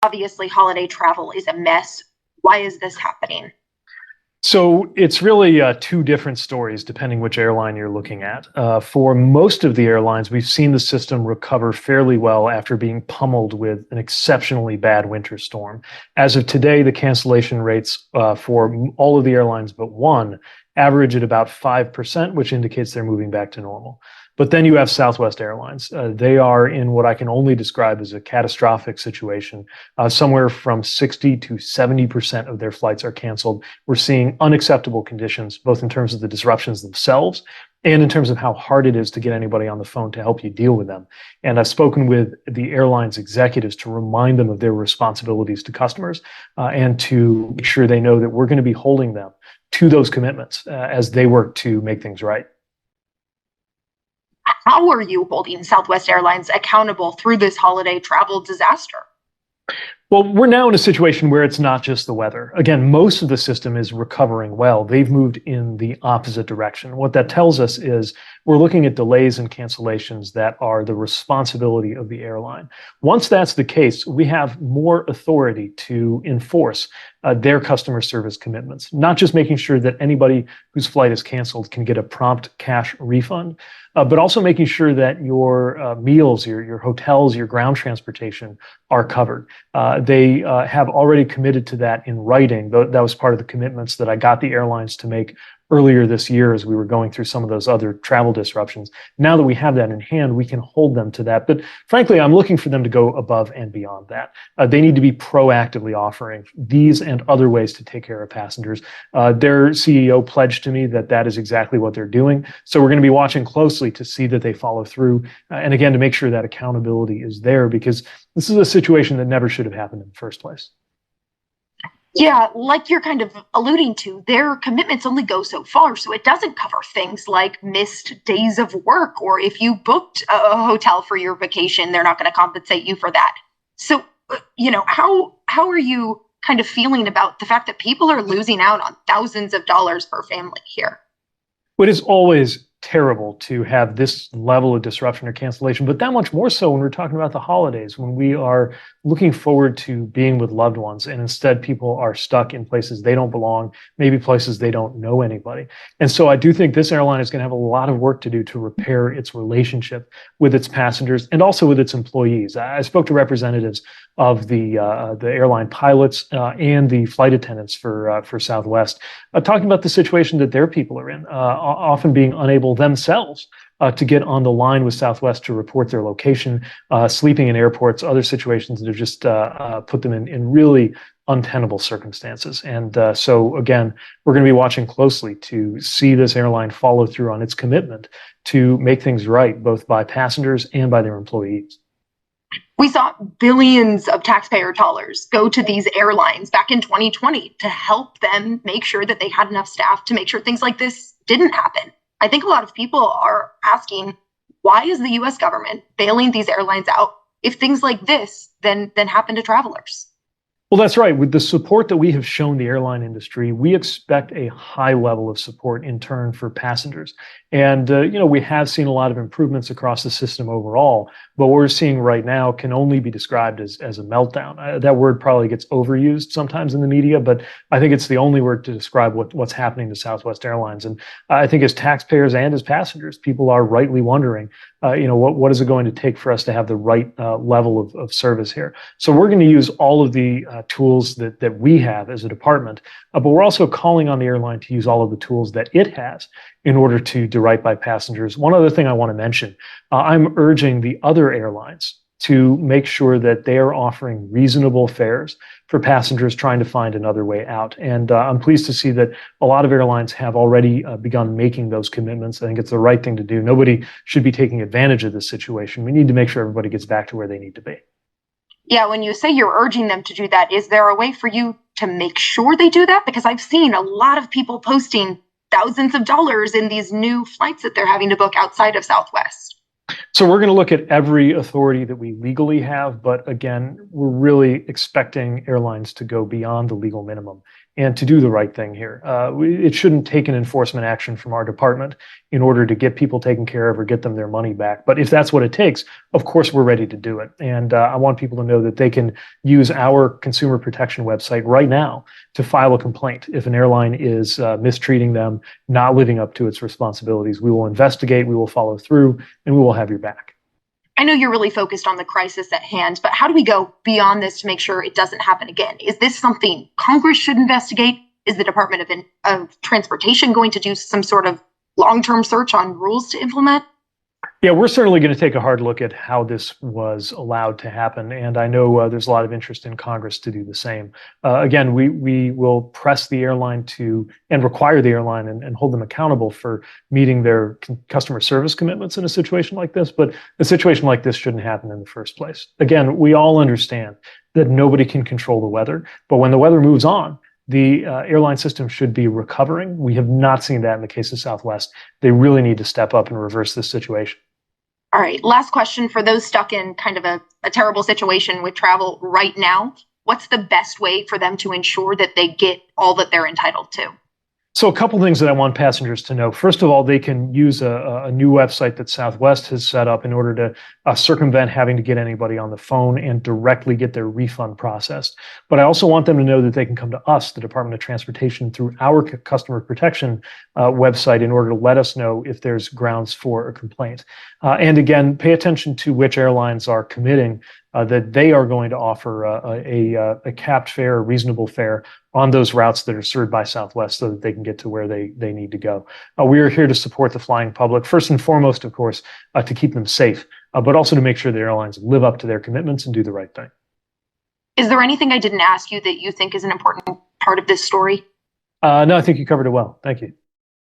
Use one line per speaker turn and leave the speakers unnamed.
Obviously, holiday travel is a mess. Why is this happening?
So it's really two different stories depending which airline you're looking at. For most of the airlines, we've seen the system recover fairly well after being pummeled with an exceptionally bad winter storm. As of today, the cancellation rates for all of the airlines but one average at about 5%, which indicates they're moving back to normal. But then you have Southwest Airlines. They are in what I can only describe as a catastrophic situation. Somewhere from 60 to 70% of their flights are canceled. We're seeing unacceptable conditions, both in terms of the disruptions themselves and in terms of how hard it is to get anybody on the phone to help you deal with them. And I've spoken with the airline's executives to remind them of their responsibilities to customers and to make sure they know that we're going to be holding them to those commitments as they work to make things right.
How are you holding Southwest Airlines accountable through this holiday travel disaster?
Well, we're now in a situation where it's not just the weather. Again, most of the system is recovering well. They've moved in the opposite direction. What that tells us is we're looking at delays and cancellations that are the responsibility of the airline. Once that's the case, we have more authority to enforce their customer service commitments, not just making sure that anybody whose flight is canceled can get a prompt cash refund, but also making sure that your meals, your hotels, your ground transportation are covered. They have already committed to that in writing. That was part of the commitments that I got the airlines to make earlier this year as we were going through some of those other travel disruptions. Now that we have that in hand, we can hold them to that. But frankly, I'm looking for them to go above and beyond that. They need to be proactively offering these and other ways to take care of passengers. Their CEO pledged to me that that is exactly what they're doing. So we're going to be watching closely to see that they follow through. And again, to make sure that accountability is there, because this is a situation that never should have happened in the first place.
Yeah, like you're kind of alluding to, their commitments only go so far. So it doesn't cover things like missed days of work, or if you booked a hotel for your vacation, they're not going to compensate you for that. So, how are you kind of feeling about the fact that people are losing out on thousands of dollars per family here?
It is always terrible to have this level of disruption or cancellation, but that much more so when we're talking about the holidays, when we are looking forward to being with loved ones, and instead people are stuck in places they don't belong, maybe places they don't know anybody. And so I do think this airline is going to have a lot of work to do to repair its relationship with its passengers and also with its employees. I spoke to representatives of the airline pilots and the flight attendants for Southwest, talking about the situation that their people are in, often being unable themselves to get on the line with Southwest to report their location, sleeping in airports, other situations that have just put them in really untenable circumstances. And so again, we're going to be watching closely to see this airline follow through on its commitment to make things right, both by passengers and by their employees.
We saw billions of taxpayer dollars go to these airlines back in 2020 to help them make sure that they had enough staff to make sure things like this didn't happen. I think a lot of people are asking, why is the US government bailing these airlines out if things like this then happen to travelers?
Well, that's right. With the support that we have shown the airline industry, we expect a high level of support in turn for passengers. And, we have seen a lot of improvements across the system overall, but what we're seeing right now can only be described as a meltdown. That word probably gets overused sometimes in the media, but I think it's the only word to describe what's happening to Southwest Airlines. And I think as taxpayers and as passengers, people are rightly wondering, what is it going to take for us to have the right level of service here? So we're going to use all of the tools that we have as a department, but we're also calling on the airline to use all of the tools that it has in order to do right by passengers. One other thing I want to mention, I'm urging the other airlines to make sure that they are offering reasonable fares for passengers trying to find another way out. And I'm pleased to see that a lot of airlines have already begun making those commitments. I think it's the right thing to do. Nobody should be taking advantage of this situation. We need to make sure everybody gets back to where they need to be.
Yeah, when you say you're urging them to do that, is there a way for you to make sure they do that? Because I've seen a lot of people posting thousands of dollars in these new flights that they're having to book outside of Southwest.
So we're going to look at every authority that we legally have, but again, we're really expecting airlines to go beyond the legal minimum and to do the right thing here. It shouldn't take an enforcement action from our department in order to get people taken care of or get them their money back. But if that's what it takes, of course, we're ready to do it. And I want people to know that they can use our consumer protection website right now to file a complaint if an airline is mistreating them, not living up to its responsibilities. We will investigate, we will follow through, and we will have your back.
I know you're really focused on the crisis at hand, but how do we go beyond this to make sure it doesn't happen again? Is this something Congress should investigate? Is the Department of Transportation going to do some sort of long-term search on rules to implement?
Yeah, we're certainly going to take a hard look at how this was allowed to happen. And I know there's a lot of interest in Congress to do the same. Again, we will press the airline to and require the airline and hold them accountable for meeting their customer service commitments in a situation like this. But a situation like this shouldn't happen in the first place. Again, we all understand that nobody can control the weather, but when the weather moves on, the airline system should be recovering. We have not seen that in the case of Southwest. They really need to step up and reverse this situation.
All right, last question for those stuck in kind of a terrible situation with travel right now. What's the best way for them to ensure that they get all that they're entitled to?
So a couple things that I want passengers to know. First of all, they can use a new website that Southwest has set up in order to circumvent having to get anybody on the phone and directly get their refund processed. But I also want them to know that they can come to us, the Department of Transportation, through our customer protection website in order to let us know if there's grounds for a complaint. And again, pay attention to which airlines are committing that they are going to offer a capped fare, a reasonable fare on those routes that are served by Southwest so that they can get to where they need to go. We are here to support the flying public, first and foremost, of course, to keep them safe, but also to make sure the airlines live up to their commitments and do the right thing.
Is there anything I didn't ask you that you think is an important part of this story?
No, I think you covered it well. Thank you.